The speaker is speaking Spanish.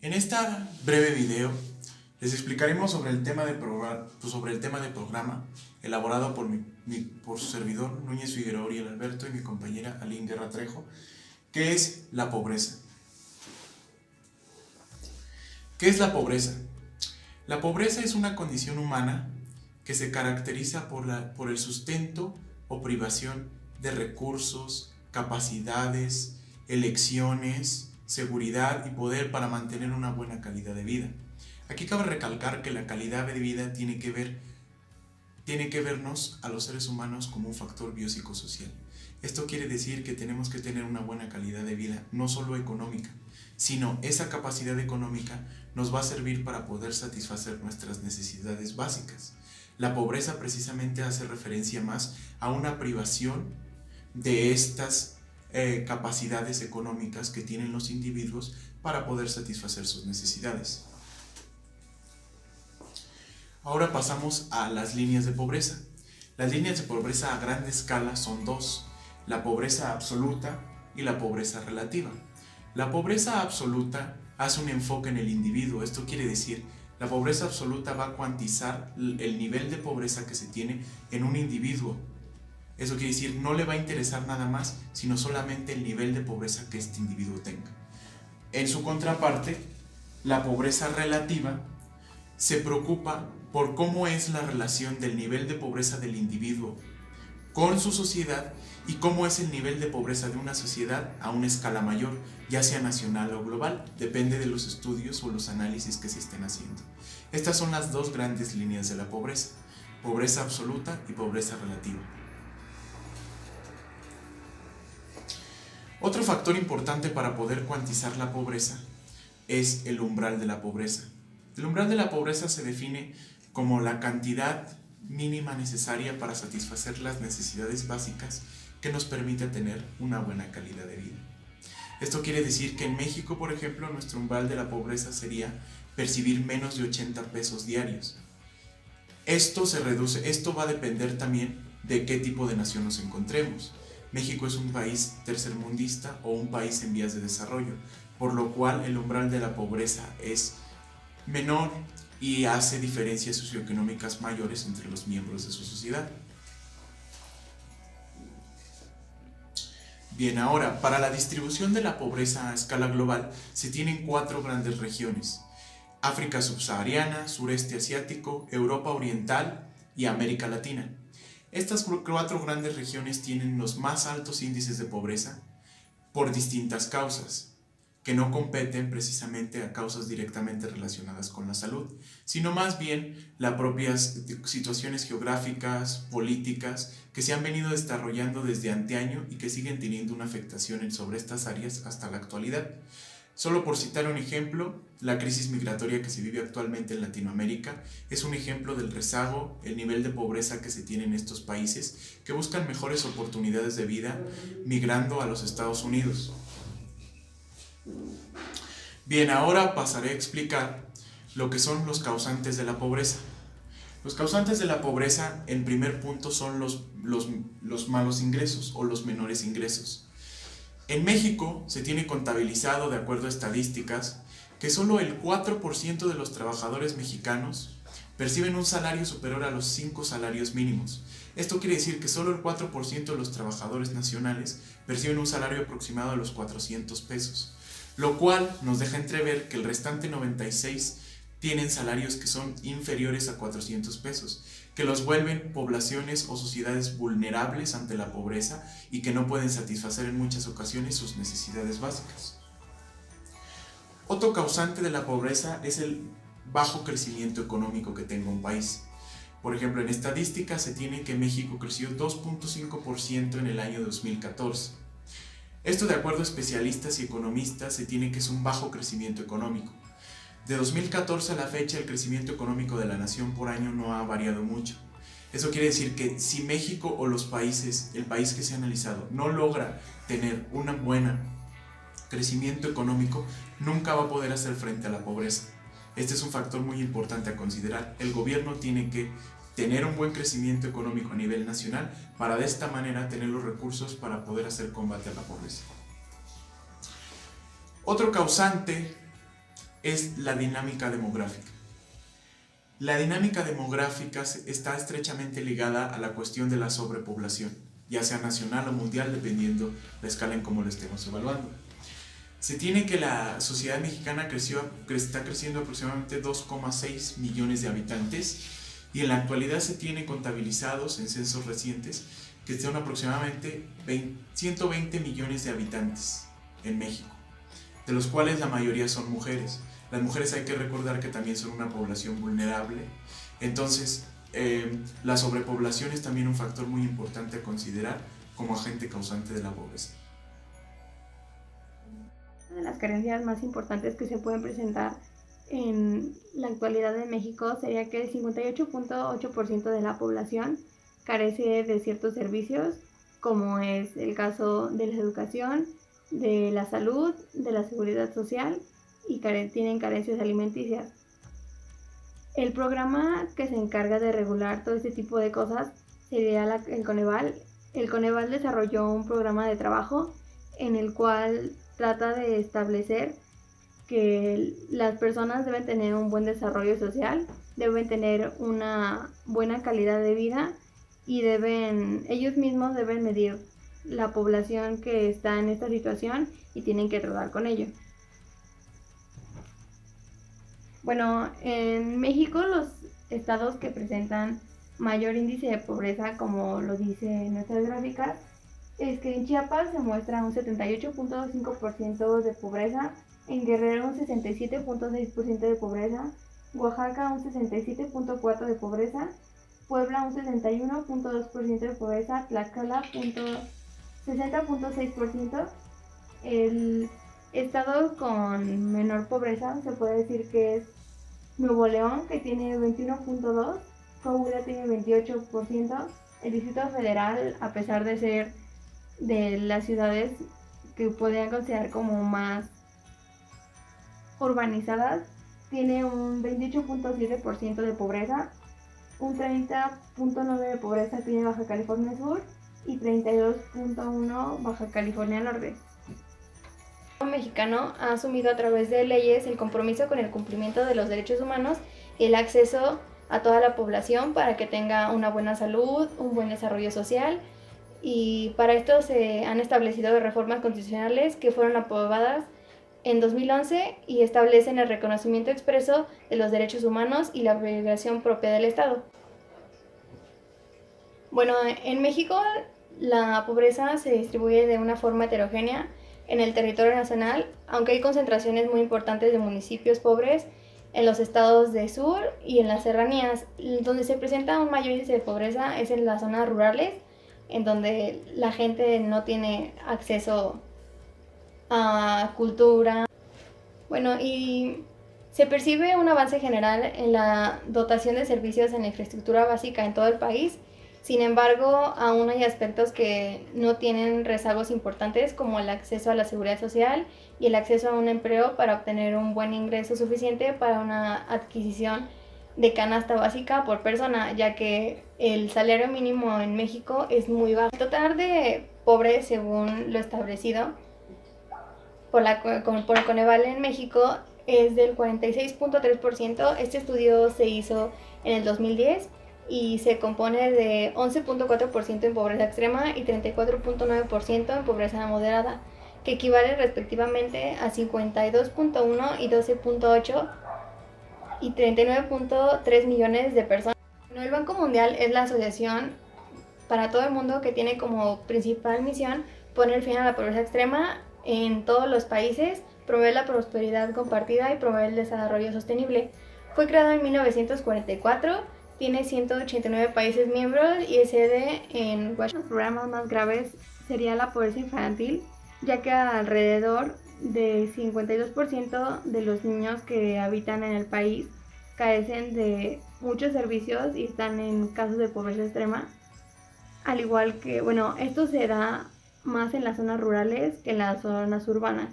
En esta breve video les explicaremos sobre el tema de programa elaborado por su servidor Núñez Figueroa Uriel Alberto y mi compañera Aline Guerra Trejo, que es la pobreza. ¿Qué es la pobreza? La pobreza es una condición humana que se caracteriza por el sustento o privación de recursos, capacidades, elecciones, seguridad y poder para mantener una buena calidad de vida. Aquí cabe recalcar que la calidad de vida tiene que vernos a los seres humanos como un factor biopsicosocial. Esto quiere decir que tenemos que tener una buena calidad de vida, no solo económica, sino esa capacidad económica nos va a servir para poder satisfacer nuestras necesidades básicas. La pobreza precisamente hace referencia más a una privación de estas capacidades económicas que tienen los individuos para poder satisfacer sus necesidades. Ahora pasamos a las líneas de pobreza. Las líneas de pobreza a gran escala son dos: la pobreza absoluta y la pobreza relativa. La pobreza absoluta hace un enfoque en el individuo. Esto quiere decir, la pobreza absoluta va a cuantizar el nivel de pobreza que se tiene en un individuo. Eso quiere decir, no le va a interesar nada más, sino solamente el nivel de pobreza que este individuo tenga. En su contraparte, la pobreza relativa se preocupa por cómo es la relación del nivel de pobreza del individuo con su sociedad y cómo es el nivel de pobreza de una sociedad a una escala mayor, ya sea nacional o global, depende de los estudios o los análisis que se estén haciendo. Estas son las dos grandes líneas de la pobreza: pobreza absoluta y pobreza relativa. Otro factor importante para poder cuantizar la pobreza es el umbral de la pobreza. El umbral de la pobreza se define como la cantidad mínima necesaria para satisfacer las necesidades básicas que nos permite tener una buena calidad de vida. Esto quiere decir que en México, por ejemplo, nuestro umbral de la pobreza sería percibir menos de 80 pesos diarios. Esto va a depender también de qué tipo de nación nos encontremos. México es un país tercermundista o un país en vías de desarrollo, por lo cual el umbral de la pobreza es menor y hace diferencias socioeconómicas mayores entre los miembros de su sociedad. Bien, ahora, para la distribución de la pobreza a escala global se tienen 4 grandes regiones: África subsahariana, sureste asiático, Europa oriental y América Latina. Estas 4 grandes regiones tienen los más altos índices de pobreza por distintas causas, que no competen precisamente a causas directamente relacionadas con la salud, sino más bien las propias situaciones geográficas, políticas, que se han venido desarrollando desde antaño y que siguen teniendo una afectación sobre estas áreas hasta la actualidad. Solo por citar un ejemplo, la crisis migratoria que se vive actualmente en Latinoamérica es un ejemplo del rezago, el nivel de pobreza que se tiene en estos países que buscan mejores oportunidades de vida migrando a los Estados Unidos. Bien, ahora pasaré a explicar lo que son los causantes de la pobreza. Los causantes de la pobreza, en primer punto, son los malos ingresos o los menores ingresos. En México se tiene contabilizado, de acuerdo a estadísticas, que solo el 4% de los trabajadores mexicanos perciben un salario superior a los 5 salarios mínimos. Esto quiere decir que solo el 4% de los trabajadores nacionales perciben un salario aproximado a los 400 pesos, lo cual nos deja entrever que el restante 96 tienen salarios que son inferiores a 400 pesos, que los vuelven poblaciones o sociedades vulnerables ante la pobreza y que no pueden satisfacer en muchas ocasiones sus necesidades básicas. Otro causante de la pobreza es el bajo crecimiento económico que tenga un país. Por ejemplo, en estadísticas se tiene que México creció 2.5% en el año 2014. Esto, de acuerdo a especialistas y economistas, se tiene que es un bajo crecimiento económico. De 2014 a la fecha, el crecimiento económico de la nación por año no ha variado mucho. Eso quiere decir que si México o el país que se ha analizado, no logra tener un buen crecimiento económico, nunca va a poder hacer frente a la pobreza. Este es un factor muy importante a considerar. El gobierno tiene que tener un buen crecimiento económico a nivel nacional para de esta manera tener los recursos para poder hacer combate a la pobreza. Otro causante es la dinámica demográfica. La dinámica demográfica está estrechamente ligada a la cuestión de la sobrepoblación, ya sea nacional o mundial, dependiendo la escala en cómo lo estemos evaluando. Se tiene que la sociedad mexicana está creciendo aproximadamente 2,6 millones de habitantes y en la actualidad se tiene contabilizados en censos recientes que son aproximadamente 120 millones de habitantes en México, de los cuales la mayoría son mujeres. Las mujeres hay que recordar que también son una población vulnerable, entonces la sobrepoblación es también un factor muy importante a considerar como agente causante de la pobreza. Una de las carencias más importantes que se pueden presentar en la actualidad de México sería que el 58.8% de la población carece de ciertos servicios, como es el caso de la educación, de la salud, de la seguridad social y tienen carencias alimenticias. El programa que se encarga de regular todo este tipo de cosas sería el Coneval. El Coneval desarrolló un programa de trabajo en el cual trata de establecer que las personas deben tener un buen desarrollo social, deben tener una buena calidad de vida y ellos mismos deben medir la población que está en esta situación y tienen que tratar con ello. Bueno, en México los estados que presentan mayor índice de pobreza, como lo dice nuestras gráficas, es que en Chiapas se muestra un 78.5% de pobreza, en Guerrero un 67.6% de pobreza, Oaxaca un 67.4% de pobreza, Puebla un 61.2% de pobreza, Tlaxcala 60.6%. El estado con menor pobreza se puede decir que es Nuevo León, que tiene 21.2%, Coahuila tiene 28%, el Distrito Federal, a pesar de ser de las ciudades que podrían considerar como más urbanizadas, tiene un 28.7% de pobreza, un 30.9% de pobreza tiene Baja California Sur y 32.1% Baja California Norte. El Estado mexicano ha asumido a través de leyes el compromiso con el cumplimiento de los derechos humanos y el acceso a toda la población para que tenga una buena salud, un buen desarrollo social, y para esto se han establecido reformas constitucionales que fueron aprobadas en 2011 y establecen el reconocimiento expreso de los derechos humanos y la obligación propia del Estado. Bueno, en México la pobreza se distribuye de una forma heterogénea en el territorio nacional, aunque hay concentraciones muy importantes de municipios pobres en los estados del sur y en las serranías. Donde se presenta un mayor índice de pobreza es en las zonas rurales, en donde la gente no tiene acceso a cultura. Bueno, y se percibe un avance general en la dotación de servicios en la infraestructura básica en todo el país. Sin embargo, aún hay aspectos que no tienen rezagos importantes, como el acceso a la seguridad social y el acceso a un empleo para obtener un buen ingreso suficiente para una adquisición de canasta básica por persona, ya que el salario mínimo en México es muy bajo. El total de pobres, según lo establecido por el Coneval en México, es del 46.3%. Este estudio se hizo en el 2010 y se compone de 11.4% en pobreza extrema y 34.9% en pobreza moderada, que equivale respectivamente a 52.1 y 12.8 y 39.3 millones de personas. Bueno, el Banco Mundial es la asociación para todo el mundo que tiene como principal misión poner fin a la pobreza extrema en todos los países, promover la prosperidad compartida y promover el desarrollo sostenible. Fue creado en 1944, tiene 189 países miembros y es sede en Washington. Los problemas más graves sería la pobreza infantil, ya que alrededor de 52% de los niños que habitan en el país carecen de muchos servicios y están en casos de pobreza extrema. Al igual que, esto se da más en las zonas rurales que en las zonas urbanas.